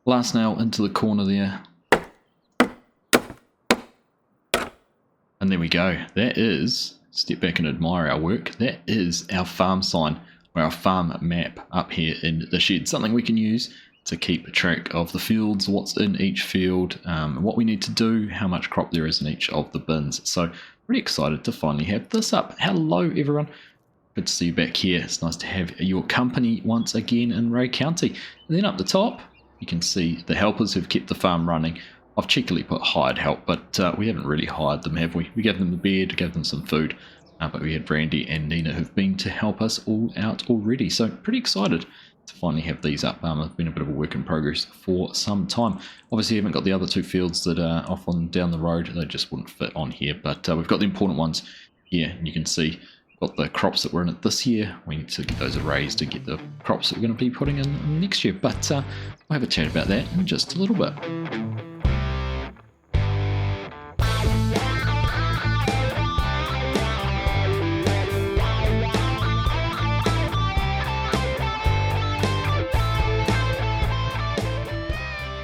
Last nail into the corner there. And there we go. That is, step back and admire our work, that is our farm sign, or our farm map up here in the shed. Something we can use to keep track of the fields, what's in each field, what we need to do, how much crop there is in each of the bins. So pretty excited to finally have this up. Hello everyone. Good to see you back here. It's nice to have your company once again in Ray County. And then up the top, you can see the helpers who've kept the farm running. I've cheekily put hired help, but we haven't really hired them, have we? We gave them the bed, gave them some food, but we had Brandy and Nina who've been to help us all out already. So pretty excited to finally have these up. It's been a bit of a work in progress for some time. Obviously, haven't got the other two fields that are off on down the road. They just wouldn't fit on here, but we've got the important ones here, and you can see got the crops that were in it this year. We need to get those erased to get the crops that we're going to be putting in next year. But we'll have a chat about that in just a little bit.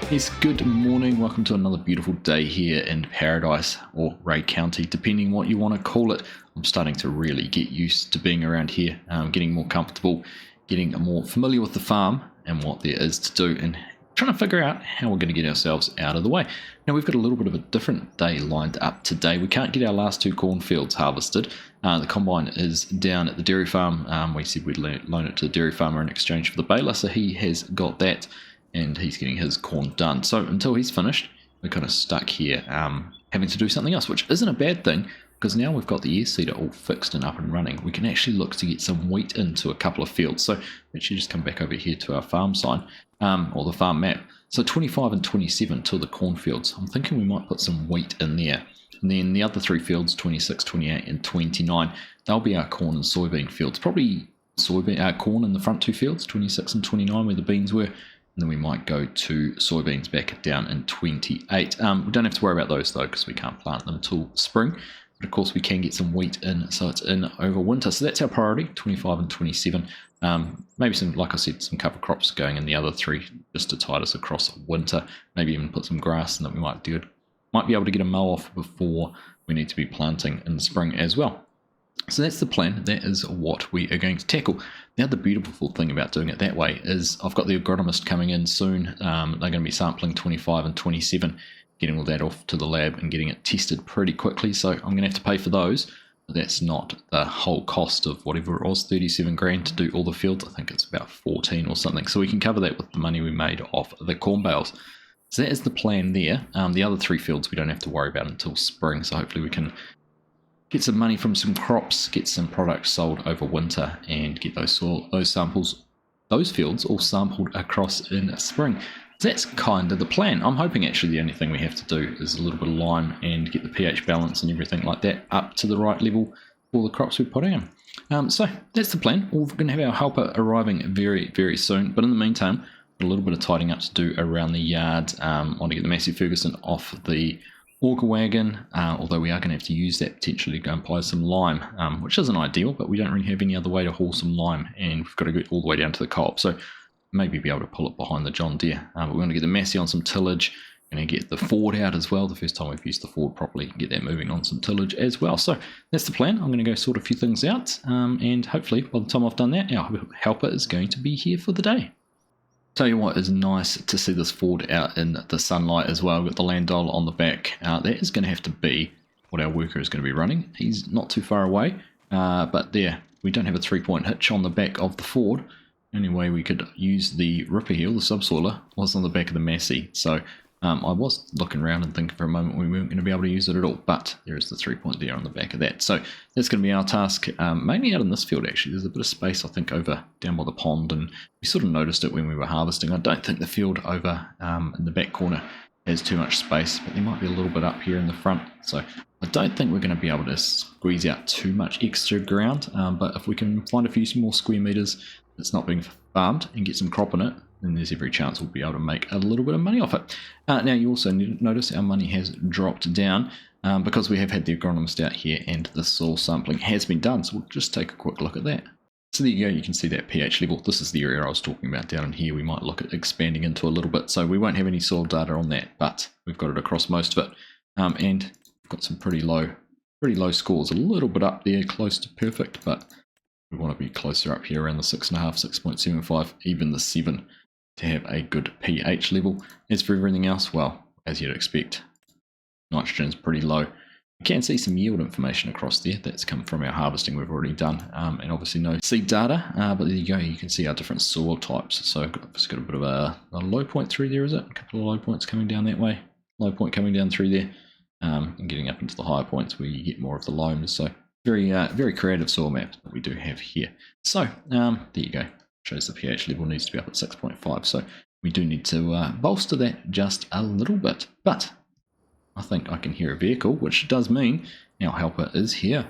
Yes, good morning. Welcome to another beautiful day here in Paradise, or Ray County, depending what you want to call it. I'm starting to really get used to being around here, getting more comfortable, getting more familiar with the farm and what there is to do, and trying to figure out how we're going to get ourselves out of the way. Now, we've got a little bit of a different day lined up today. We can't get our last two cornfields harvested. The combine is down at the dairy farm. We said we'd loan it to the dairy farmer in exchange for the baler, so he has got that. And he's getting his corn done. So until he's finished, we're kind of stuck here having to do something else, which isn't a bad thing, because now we've got the air seeder all fixed and up and running. We can actually look to get some wheat into a couple of fields. So actually just come back over here to our farm sign, or the farm map. So 25 and 27 to the cornfields. I'm thinking we might put some wheat in there. And then the other three fields, 26, 28 and 29, they'll be our corn and soybean fields. Probably corn in the front two fields, 26 and 29, where the beans were. And then we might go to soybeans back down in 28. We don't have to worry about those though, because we can't plant them until spring. But of course we can get some wheat in, so it's in over winter. So that's our priority, 25 and 27. Maybe some, like I said, some cover crops going in the other three, just to tide us across winter. Maybe even put some grass in that we might be able to get a mow off before we need to be planting in the spring as well. So that's the plan. That is what we are going to tackle. Now, the beautiful thing about doing it that way is I've got the agronomist coming in soon. They're going to be sampling 25 and 27, getting all that off to the lab and getting it tested pretty quickly. So I'm going to have to pay for those. But that's not the whole cost of whatever it was, 37 grand to do all the fields. I think it's about 14 or something. So we can cover that with the money we made off the corn bales. So that is the plan there. The other three fields we don't have to worry about until spring. So hopefully we can get some money from some crops, get some products sold over winter, and get those fields all sampled across in spring. So that's kind of the plan. I'm hoping actually the only thing we have to do is a little bit of lime and get the pH balance and everything like that up to the right level for the crops we're putting in. So that's the plan. We're going to have our helper arriving very, very soon. But in the meantime, a little bit of tidying up to do around the yard. Want to get the Massey Ferguson off the auger wagon, although we are going to have to use that potentially to go and buy some lime, which isn't ideal, but we don't really have any other way to haul some lime, and we've got to go all the way down to the co-op, so maybe be able to pull it behind the John Deere. But we're going to get the Massey on some tillage, going to get the Ford out as well, the first time we've used the Ford properly, get that moving on some tillage as well. So that's the plan. I'm going to go sort a few things out, and hopefully by the time I've done that, our helper is going to be here for the day. Tell you what is nice to see this Ford out in the sunlight as well. We've got the Landau on the back. That is going to have to be what our worker is going to be running. He's not too far away, but there, we don't have a 3-point hitch on the back of the Ford. The only way we could use the ripper heel, the subsoiler, was on the back of the Massey. So I was looking around and thinking for a moment we weren't going to be able to use it at all, but there is the 3-point there on the back of that. So that's going to be our task, mainly out in this field actually. There's a bit of space I think over down by the pond, and we sort of noticed it when we were harvesting. I don't think the field over in the back corner has too much space, but there might be a little bit up here in the front. So I don't think we're going to be able to squeeze out too much extra ground, but if we can find a few more square meters that's not being farmed and get some crop in it, then there's every chance we'll be able to make a little bit of money off it. Now you also notice our money has dropped down because we have had the agronomist out here and the soil sampling has been done. So we'll just take a quick look at that. So there you go, you can see that pH level. This is the area I was talking about down in here. We might look at expanding into a little bit. So we won't have any soil data on that, but we've got it across most of it. And we've got some pretty low scores, a little bit up there, close to perfect, but we want to be closer up here around the 6.5, 6.75, even the 7 to have a good pH level. As for everything else, well, as you'd expect, nitrogen's pretty low. You can see some yield information across there. That's come from our harvesting we've already done, and obviously no seed data, but there you go, you can see our different soil types. So it's got a bit of a low point through there, is it? A couple of low points coming down that way, low point coming down through there, and getting up into the higher points where you get more of the loams. So very creative soil map that we do have here. So there you go, shows the pH level needs to be up at 6.5, so we do need to bolster that just a little bit. But I think I can hear a vehicle, which does mean our helper is here.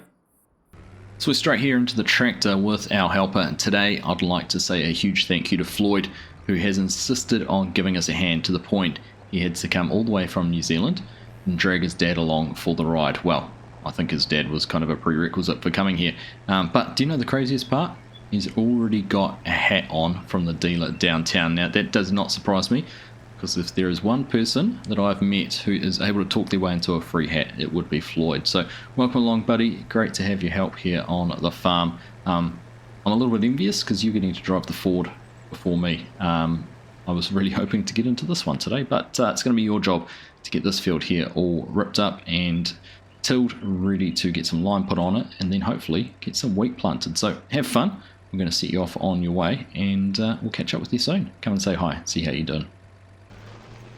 So we're straight here into the tractor with our helper, and today I'd like to say a huge thank you to Floyd, who has insisted on giving us a hand to the point he had to come all the way from New Zealand and drag his dad along for the ride. Well, I think his dad was kind of a prerequisite for coming here. But do you know the craziest part? He's already got a hat on from the dealer downtown. Now that does not surprise me, because if there is one person that I've met who is able to talk their way into a free hat, it would be Floyd. So welcome along, buddy. Great to have your help here on the farm. I'm a little bit envious because you're getting to drive the Ford before me. I was really hoping to get into this one today, but it's going to be your job to get this field here all ripped up and tilled, ready to get some lime put on it, and then hopefully get some wheat planted. So have fun. I'm going to set you off on your way, and we'll catch up with you soon. Come and say hi, see how you're doing.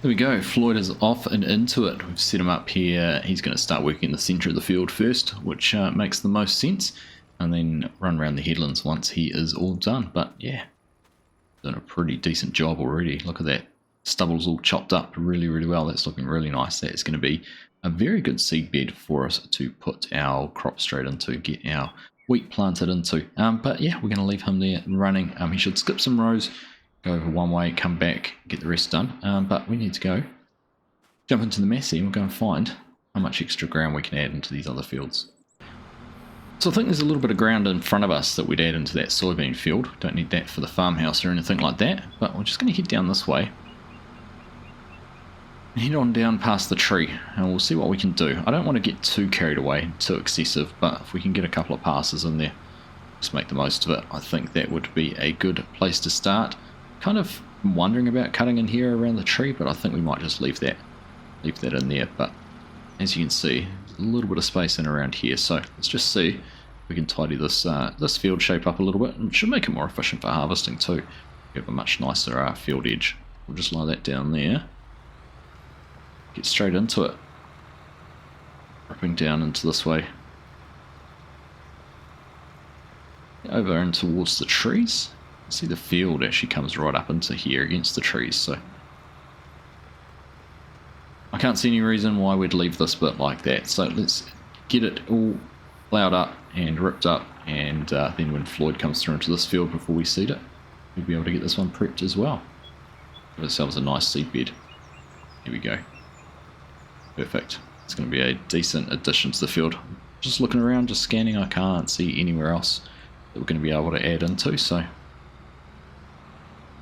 There we go, Floyd is off and into it. We've set him up here. He's going to start working in the centre of the field first, which makes the most sense, and then run around the headlands once he is all done. But yeah, done a pretty decent job already. Look at that. Stubble's all chopped up really well. That's looking really nice. That's going to be a very good seed bed for us to put our crop straight into, get our wheat planted into. But yeah, we're going to leave him there running. He should skip some rows, go over one way, come back, get the rest done. But we need to go jump into the Massey and we'll go and find how much extra ground we can add into these other fields. So I think there's a little bit of ground in front of us that we'd add into that soybean field. Don't need that for the farmhouse or anything like that, but we're just going to head down this way and head on down past the tree, and we'll see what we can do. I don't want to get too carried away, too excessive, but if we can get a couple of passes in there, just make the most of it. I think that would be a good place to start. Kind of wondering about cutting in here around the tree, but I think we might just leave that in there. But as you can see, a little bit of space in around here, so let's just see if we can tidy this this field shape up a little bit. It should make it more efficient for harvesting too. We have a much nicer field edge. We'll just lie that down there. Get straight into it. Ripping down into this way. Over and towards the trees. See, the field actually comes right up into here against the trees, so I can't see any reason why we'd leave this bit like that. So let's get it all ploughed up and ripped up, and then when Floyd comes through into this field before we seed it, we'll be able to get this one prepped as well. Give ourselves a nice seed bed. Here we go. Perfect. It's going to be a decent addition to the field. Just looking around, just scanning, I can't see anywhere else that we're going to be able to add into, so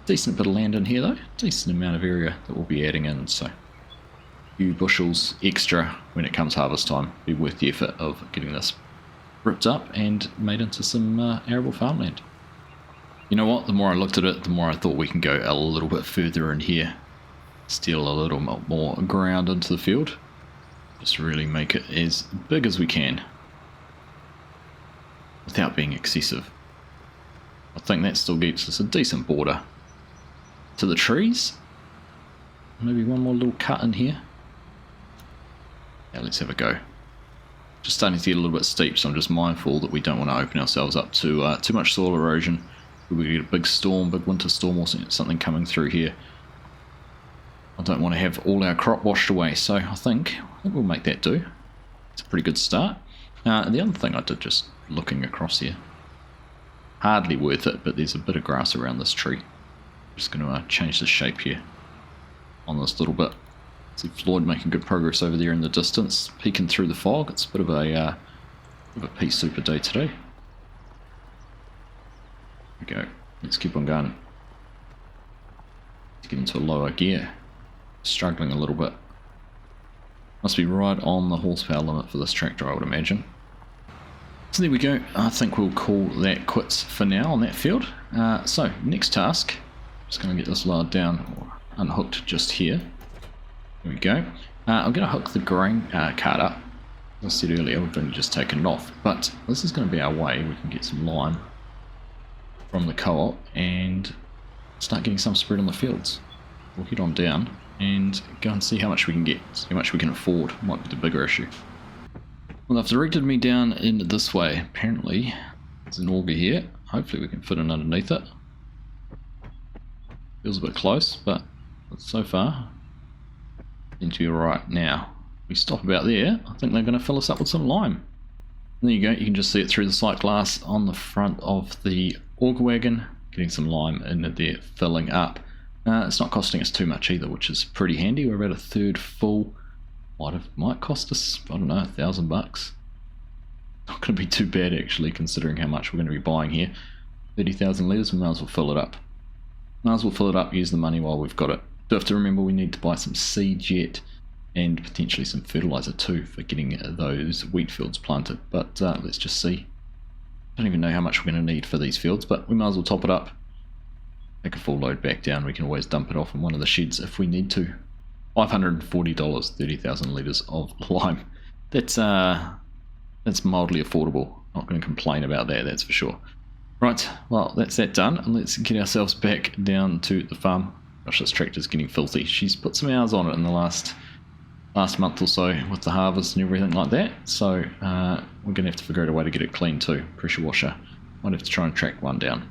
decent bit of land in here though, decent amount of area that we'll be adding in, so a few bushels extra when it comes harvest time. Be worth the effort of getting this ripped up and made into some arable farmland. You know what, the more I looked at it, the more I thought we can go a little bit further in here, steal a little more ground into the field, just really make it as big as we can without being excessive. I think that still gets us a decent border to the trees. Maybe one more little cut in here. Yeah, let's have a go. Just starting to get a little bit steep, so I'm just mindful that we don't want to open ourselves up to too much soil erosion. We get a big storm, big winter storm or something coming through here. I don't want to have all our crop washed away, so I think we'll make that do. It's a pretty good start. And the other thing I did, just looking across here, hardly worth it, but there's a bit of grass around this tree. Just going to change the shape here on this little bit. See Floyd making good progress over there in the distance, peeking through the fog. It's a bit of a pea super day today. we go. Let's keep on going. Let's get into a lower gear. Struggling a little bit. Must be right on the horsepower limit for this tractor, I would imagine. So there we go. I think we'll call that quits for now on that field. So next task, just going to get this lowered down or unhooked just here. There we go. I'm going to hook the grain cart up. As I said earlier, we've only just taken it off, but this is going to be our way. We can get some lime from the co-op and start getting some spread on the fields. We'll head on down and go and see how much we can get, see how much we can afford. Might be the bigger issue. Well, they've directed me down in this way. Apparently, there's an auger here. Hopefully we can fit in underneath it. Feels a bit close, but so far, seems to be alright. Now, we stop about there. I think they're going to fill us up with some lime. And there you go, you can just see it through the sight glass on the front of the auger wagon, getting some lime in there, filling up. It's not costing us too much either, which is pretty handy. We're about a third full. Might cost us, I don't know, $1,000. Not going to be too bad actually, considering how much we're going to be buying here. 30,000 litres, we might as well fill it up. Might as well fill it up, use the money while we've got it. Do have to remember we need to buy some seed yet, and potentially some fertiliser too for getting those wheat fields planted. But let's just see. I don't even know how much we're going to need for these fields, but we might as well top it up. Take a full load back down. We can always dump it off in one of the sheds if we need to. $540, 30,000 litres of lime. That's mildly affordable. Not going to complain about that, that's for sure. Right, well, that's that done, and let's get ourselves back down to the farm. Gosh, this tractor's getting filthy. She's put some hours on it in the last month or so with the harvest and everything like that, so we're going to have to figure out a way to get it clean too. Pressure washer. Might have to try and track one down.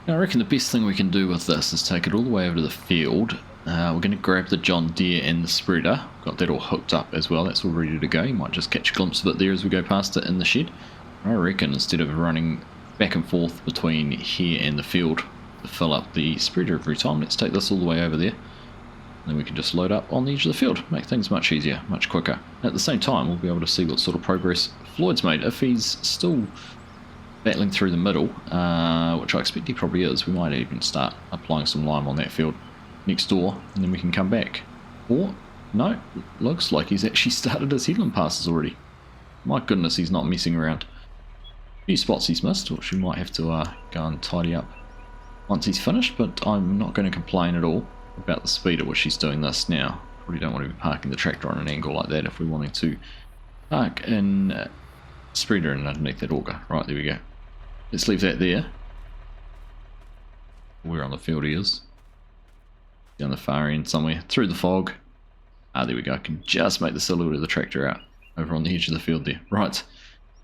Now, I reckon the best thing we can do with this is take it all the way over to the field. We're going to grab the John Deere and the spreader. Got that all hooked up as well. That's all ready to go. You might just catch a glimpse of it there as we go past it in the shed. I reckon instead of running back and forth between here and the field to fill up the spreader every time, let's take this all the way over there. Then we can just load up on the edge of the field. Make things much easier, much quicker. At the same time, we'll be able to see what sort of progress Floyd's made. If he's still battling through the middle, which I expect he probably is, we might even start applying some lime on that field next door, and then we can come back. Or, no, looks like he's actually started his headland passes already. My goodness, he's not messing around. A few spots he's missed, which we might have to go and tidy up once he's finished, but I'm not going to complain at all about the speed at which he's doing this now. Probably don't want to be parking the tractor on an angle like that if we're wanting to park in spreader and underneath that auger. Right, there we go. Let's leave that there. Where on the field he is. Down the far end somewhere, through the fog. There we go. I can just make the silhouette of the tractor out over on the edge of the field there. Right.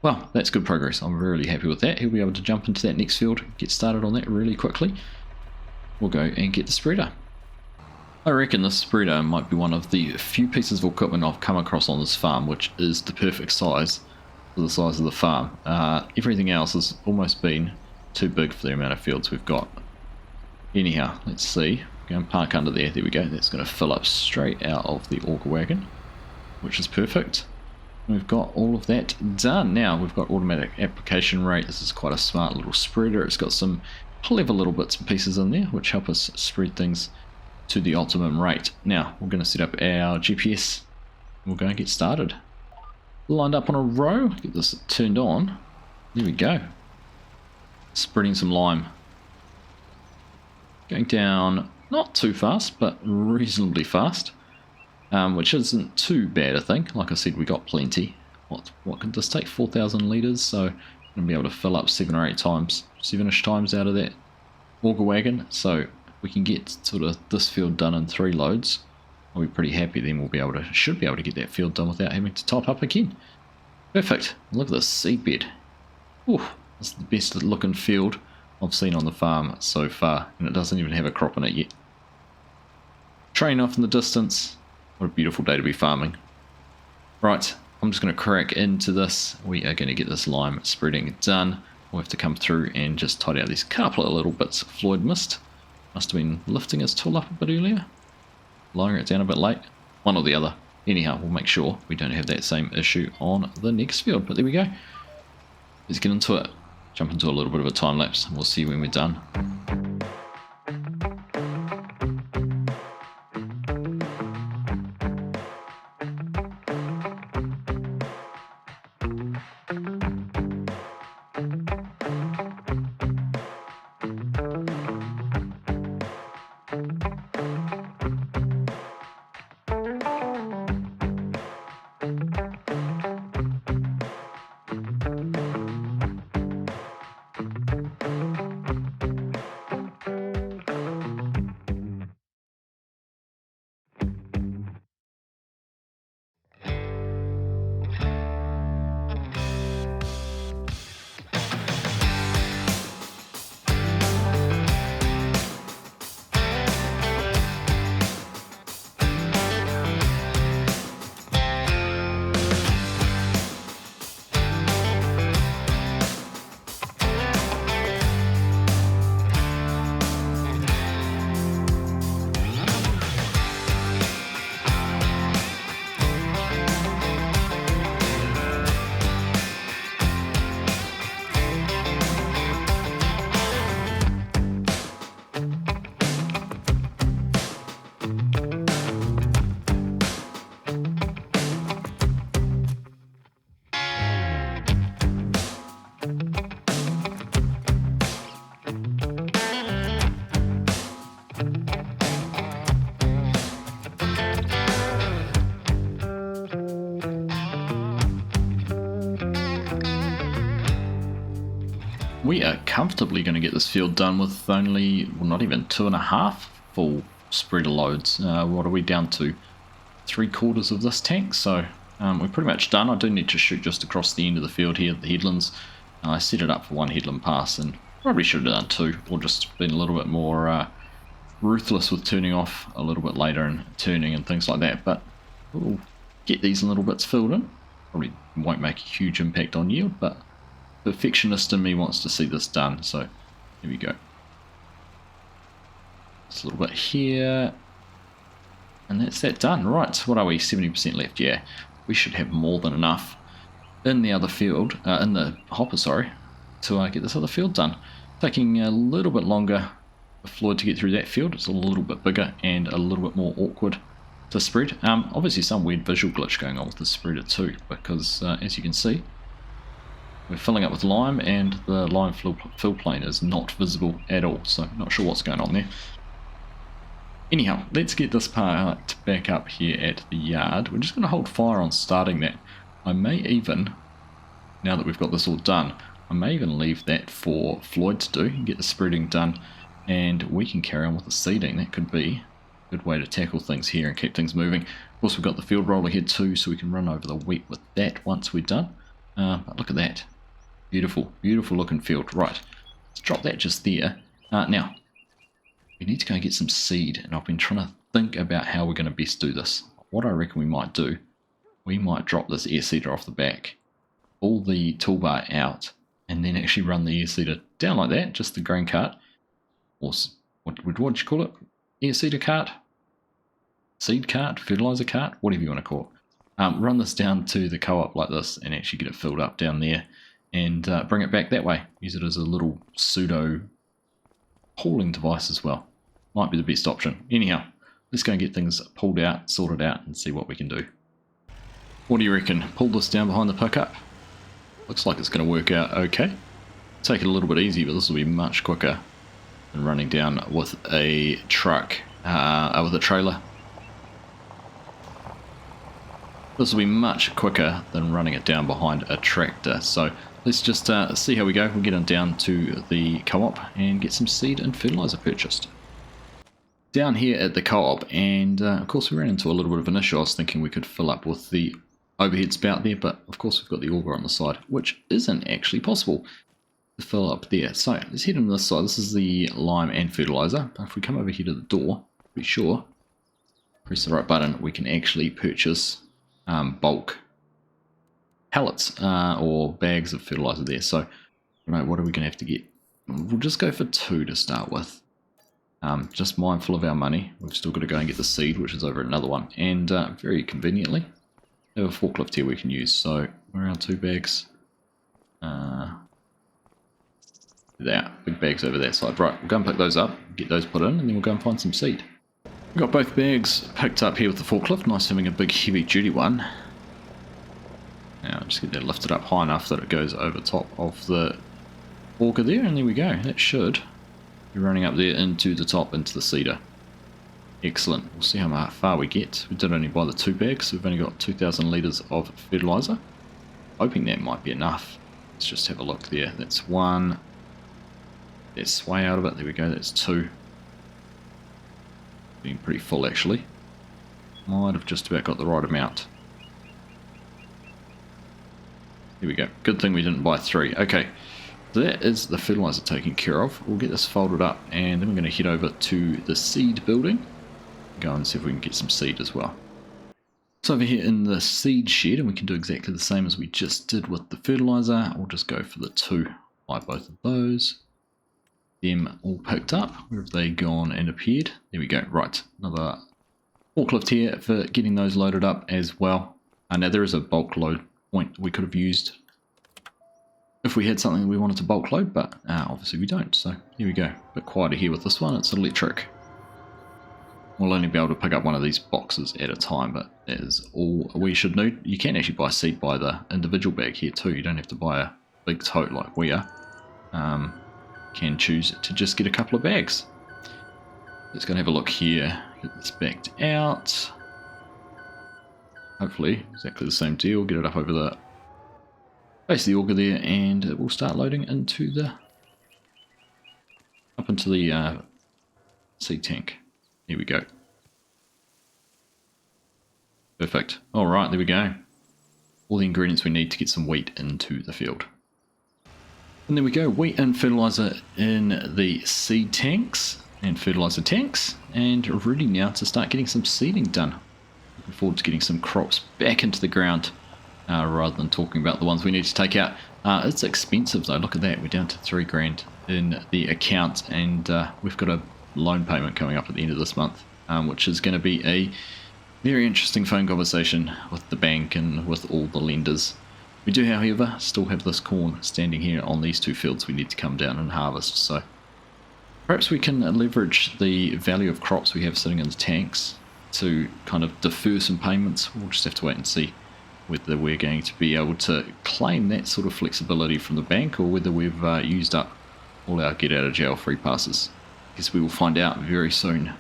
Well, that's good progress. I'm really happy with that. He'll be able to jump into that next field, get started on that really quickly. We'll go and get the spreader. I reckon this spreader might be one of the few pieces of equipment I've come across on this farm which is the perfect size for the size of the farm. Everything else has almost been too big for the amount of fields we've got. Anyhow, let's see. Go and park under there. There we go. That's going to fill up straight out of the auger wagon, which is perfect. We've got all of that done. Now we've got automatic application rate. This is quite a smart little spreader. It's got some clever little bits and pieces in there which help us spread things to the optimum rate. Now we're going to set up our GPS. We'll go and get started. Lined up on a row. Get this turned on. There we go. Spreading some lime. Going down not too fast, but reasonably fast. Which isn't too bad, I think. Like I said, we got plenty. What can this take? 4,000 litres, so I'm going to be able to fill up 7-ish times out of that auger wagon. So if we can get sort of this field done in 3 loads, I'll be pretty happy. Then we'll should be able to get that field done without having to top up again. Perfect. Look at this seedbed. Ooh, this is the best looking field I've seen on the farm so far, and it doesn't even have a crop in it yet. Train off in the distance. What a beautiful day to be farming. Right, I'm just going to crack into this. We are going to get this lime spreading done. We'll have to come through and just tidy out these couple of little bits Floyd missed. Must have been lifting his tool up a bit earlier. Lowering it down a bit late. One or the other. Anyhow, we'll make sure we don't have that same issue on the next field. But there we go. Let's get into it. jump into a little bit of a time lapse and we'll see when we're done. We are comfortably going to get this field done with only, well, not even 2.5 full spreader loads. What are we down to? 3/4 of this tank, so we're pretty much done. I do need to shoot just across the end of the field here at the headlands. I set it up for 1 headland pass and probably should have done 2, or just been a little bit more ruthless with turning off a little bit later and turning and things like that. But we'll get these little bits filled in. Probably won't make a huge impact on yield, but perfectionist in me wants to see this done, so here we go. Just a little bit here, and that's that done. Right, what are we, 70% left? Yeah, we should have more than enough in the other field, in the hopper, sorry, to get this other field done. Taking a little bit longer for Floyd to get through that field. It's a little bit bigger and a little bit more awkward to spread. Obviously some weird visual glitch going on with the spreader too, because as you can see, we're filling up with lime and the lime fill plane is not visible at all, so not sure what's going on there. Anyhow, let's get this part back up here at the yard. We're just going to hold fire on starting that. I may even, now that we've got this all done, I may even leave that for Floyd to do and get the spreading done, and we can carry on with the seeding. That could be a good way to tackle things here and keep things moving. Of course, we've got the field roller here too, so we can run over the wheat with that once we're done. But look at that. Beautiful, beautiful looking field. Right, let's drop that just there. Now, we need to go and get some seed, and I've been trying to think about how we're going to best do this. What I reckon we might do, we might drop this air seeder off the back, pull the toolbar out, and then actually run the air seeder down like that, just the grain cart, or what would you call it? Air seeder cart? Seed cart? Fertilizer cart? Whatever you want to call it. Run this down to the co-op like this, and actually get it filled up down there, and bring it back that way. Use it as a little pseudo hauling device as well. Might be the best option. Anyhow, let's go and get things pulled out, sorted out, and see what we can do. What do you reckon? Pull this down behind the pickup? Looks like it's going to work out okay. Take it a little bit easy, but this will be much quicker than running down with a truck, with a trailer. This will be much quicker than running it down behind a tractor. So let's just see how we go. We'll get on down to the co-op and get some seed and fertilizer purchased. Down here at the co-op, and of course we ran into a little bit of an issue. I was thinking we could fill up with the overhead spout there, but of course we've got the auger on the side, which isn't actually possible to fill up there. So let's head on this side. This is the lime and fertilizer. If we come over here to the door, be sure, press the right button, we can actually purchase bulk pallets or bags of fertilizer there. So, what are we going to have to get? We'll just go for 2 to start with. Just mindful of our money. We've still got to go and get the seed, which is over another one. And very conveniently, we have a forklift here we can use. So, around 2 bags. There, big bags over that side. Right, we'll go and pick those up, get those put in, and then we'll go and find some seed. We've got both bags picked up here with the forklift. Nice having a big heavy duty one. Now just get that lifted up high enough that it goes over top of the auger there, and there we go. That should be running up there into the top, into the seeder. Excellent. We'll see how far we get. We did only buy the 2 bags, so we've only got 2,000 litres of fertiliser. Hoping that might be enough. Let's just have a look there. That's 1. There's sway out of it. There we go. That's 2. Being pretty full actually. Might have just about got the right amount. Here we go. Good thing we didn't buy 3. Okay, so that is the fertilizer taken care of. We'll get this folded up and then we're going to head over to the seed building. Go and see if we can get some seed as well. So over here in the seed shed, and we can do exactly the same as we just did with the fertilizer. We'll just go for the 2. Buy both of those. Them all picked up. Where have they gone and appeared? There we go. Right, another forklift here for getting those loaded up as well. Now there is a bulk load point we could have used if we had something we wanted to bulk load, but obviously we don't. So here we go. A bit quieter here with this one. It's electric. We'll only be able to pick up one of these boxes at a time, but that is all we should need. You can actually buy seed by the individual bag here too. You don't have to buy a big tote like we are. Can choose to just get a couple of bags. Let's go and have a look here. Get this backed out. Hopefully exactly the same deal. Get it up over the base of the auger there, and it will start loading into the seed tank. Here we go. Perfect. Alright, there we go. All the ingredients we need to get some wheat into the field. And there we go, wheat and fertilizer in the seed tanks and fertilizer tanks, and ready now to start getting some seeding done. Looking forward to getting some crops back into the ground rather than talking about the ones we need to take out. It's expensive though, look at that, we're down to $3,000 in the account, and we've got a loan payment coming up at the end of this month, which is going to be a very interesting phone conversation with the bank and with all the lenders. We do, however, still have this corn standing here on these 2 fields we need to come down and harvest, so perhaps we can leverage the value of crops we have sitting in the tanks to kind of defer some payments. We'll just have to wait and see whether we're going to be able to claim that sort of flexibility from the bank, or whether we've used up all our get out of jail free passes. Guess we will find out very soon.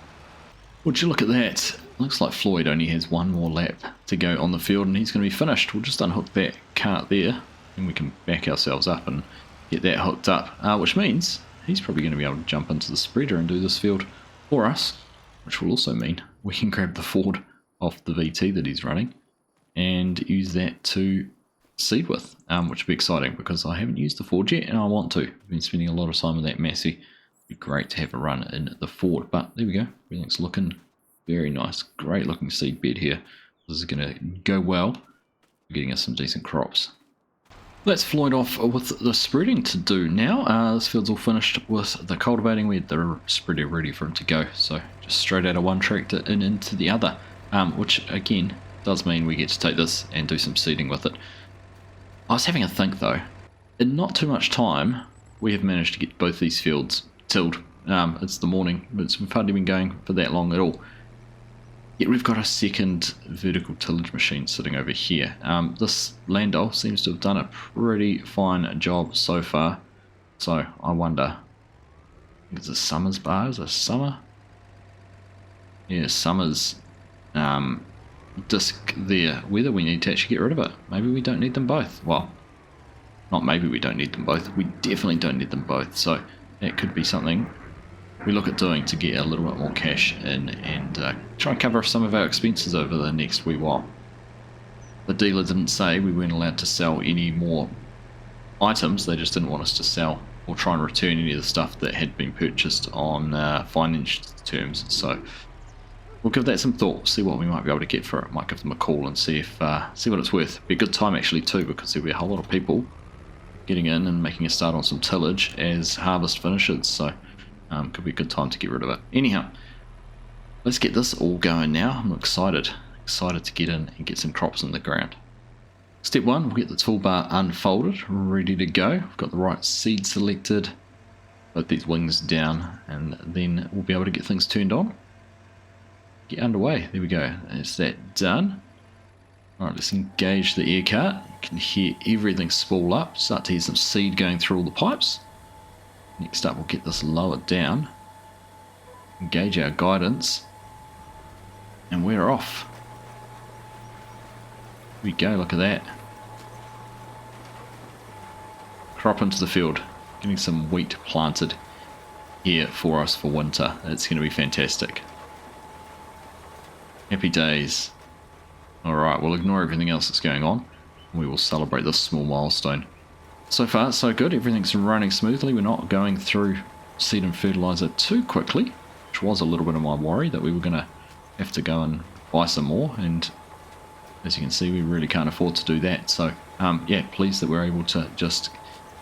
Would you look at that? Looks like Floyd only has 1 more lap to go on the field and he's going to be finished. We'll just unhook that cart there and we can back ourselves up and get that hooked up, which means he's probably going to be able to jump into the spreader and do this field for us, which will also mean we can grab the Ford off the VT that he's running and use that to seed with, which will be exciting because I haven't used the Ford yet and I want to. I've been spending a lot of time with that Massey. It'd be great to have a run in the Ford, but there we go. Everything's looking very nice. Great looking seed bed here. This is going to go well. We're getting us some decent crops. That's Floyd off with the spreading to do now. This field's all finished with the cultivating. We had the spreader ready for him to go, so just straight out of one tractor and into the other, which again does mean we get to take this and do some seeding with it. I was having a think though, in not too much time we have managed to get both these fields tilled. It's the morning, but we've hardly been going for that long at all. Yet we've got a second vertical tillage machine sitting over here. This Landau seems to have done a pretty fine job so far. So I wonder, I think it's a Summers bar, is it Summer? Yeah, Summers disc there, whether we need to actually get rid of it. Maybe we don't need them both. Well, not maybe we don't need them both, we definitely don't need them both. So that could be something we look at doing to get a little bit more cash in and try and cover some of our expenses over the next wee while. The dealer didn't say we weren't allowed to sell any more items, they just didn't want us to sell or try and return any of the stuff that had been purchased on finance terms. So we'll give that some thought, see what we might be able to get for it. Might give them a call and see if see what it's worth. Be a good time actually too, because there'll be a whole lot of people getting in and making a start on some tillage as harvest finishes. So could be a good time to get rid of it. Anyhow, let's get this all going now. I'm excited to get in and get some crops in the ground. Step one, we'll get the toolbar unfolded, ready to go. We've got the right seed selected, Let these wings down, and then we'll be able to get things turned on. Get underway. There we go. Is that done? Alright, let's engage the air cart. You can hear everything spool up. Start to hear some seed going through all the pipes. Next up, we'll get this lowered down. Engage our guidance. And we're off. Here we go, look at that. Crop into the field. Getting some wheat planted here for us for winter. It's going to be fantastic. Happy days. Alright, we'll ignore everything else that's going on. We will celebrate this small milestone. So far, so good. Everything's running smoothly. We're not going through seed and fertilizer too quickly, which was a little bit of my worry that we were going to have to go and buy some more. And as you can see, we really can't afford to do that. So, yeah, pleased that we're able to just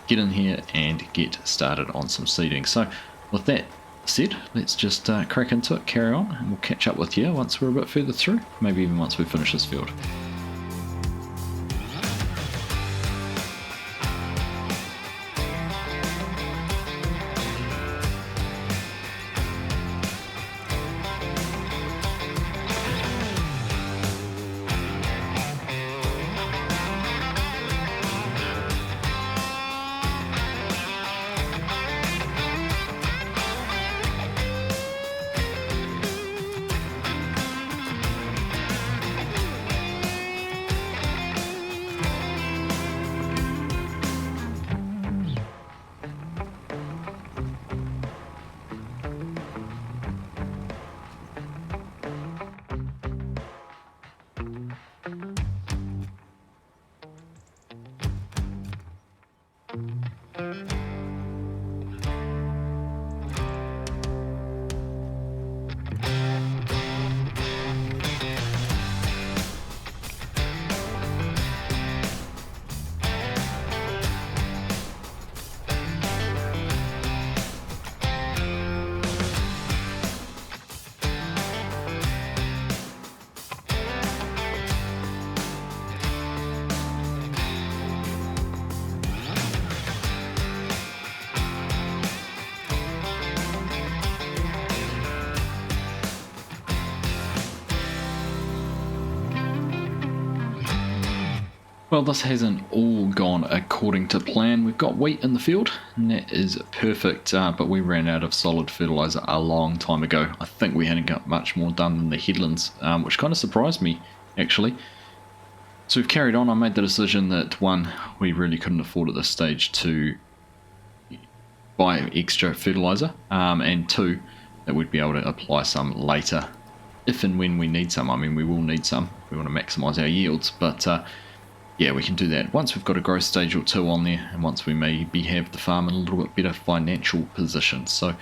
get in here and get started on some seeding. So, with that said, let's just crack into it, carry on, and we'll catch up with you once we're a bit further through, maybe even once we finish this field. Well, this hasn't all gone according to plan. We've got wheat in the field, and that is perfect, but we ran out of solid fertiliser a long time ago. I think we hadn't got much more done than the headlands, which kind of surprised me, actually. So we've carried on. I made the decision that, one, we really couldn't afford at this stage to buy extra fertiliser, and two, that we'd be able to apply some later, if and when we need some. I mean, we will need some. We want to maximise our yields, but yeah, we can do that once we've got a growth stage or two on there, and once we maybe have the farm in a little bit better financial position. So,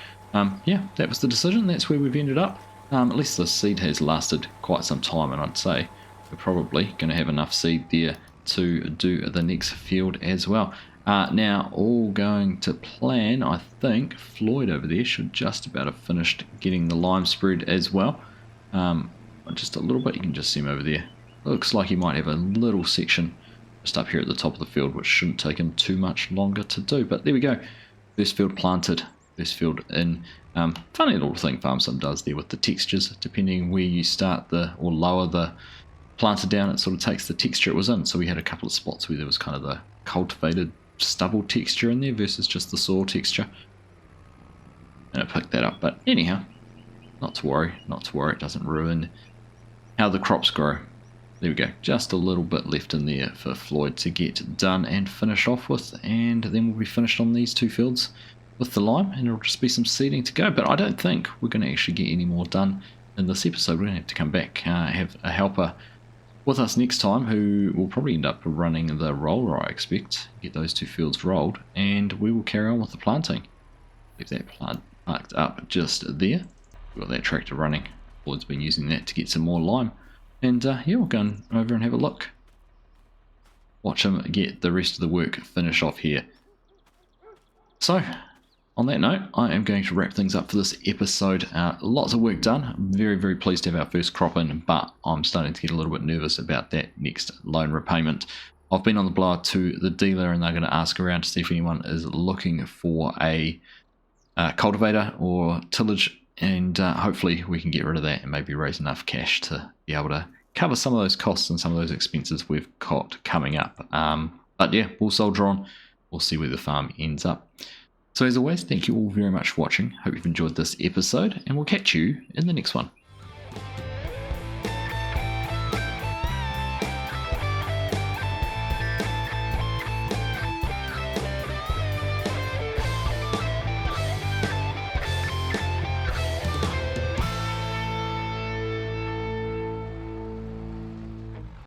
yeah, that was the decision. That's where we've ended up. At least the seed has lasted quite some time, and I'd say we're probably going to have enough seed there to do the next field as well. Now, all going to plan, I think Floyd over there should just about have finished getting the lime spread as well. Just a little bit, you can just see him over there. Looks like he might have a little section just up here at the top of the field, which shouldn't take him too much longer to do. But there we go. First field planted, first field in. Funny little thing FarmSim does there with the textures. Depending where you start or lower the planter down, it sort of takes the texture it was in. So we had a couple of spots where there was kind of the cultivated stubble texture in there versus just the soil texture. And it picked that up. But anyhow, not to worry, not to worry. It doesn't ruin how the crops grow. There we go, just a little bit left in there for Floyd to get done and finish off with, and then we'll be finished on these two fields with the lime, and it'll just be some seeding to go. But I don't think we're going to actually get any more done in this episode. We're going to have to come back, have a helper with us next time, who will probably end up running the roller, I expect, get those two fields rolled, and we will carry on with the planting. Leave that plant parked up just there. We've got that tractor running. Floyd's been using that to get some more lime. And yeah, we'll go over and have a look. Watch him get the rest of the work finished off here. So, on that note, I am going to wrap things up for this episode. Lots of work done. I'm very, very pleased to have our first crop in, but I'm starting to get a little bit nervous about that next loan repayment. I've been on the blower to the dealer, and they're going to ask around to see if anyone is looking for a cultivator or tillage, and hopefully we can get rid of that and maybe raise enough cash to be able to cover some of those costs and some of those expenses we've got coming up. But yeah, we'll soldier on. We'll see where the farm ends up. So as always, thank you all very much for watching. Hope you've enjoyed this episode, and we'll catch you in the next one.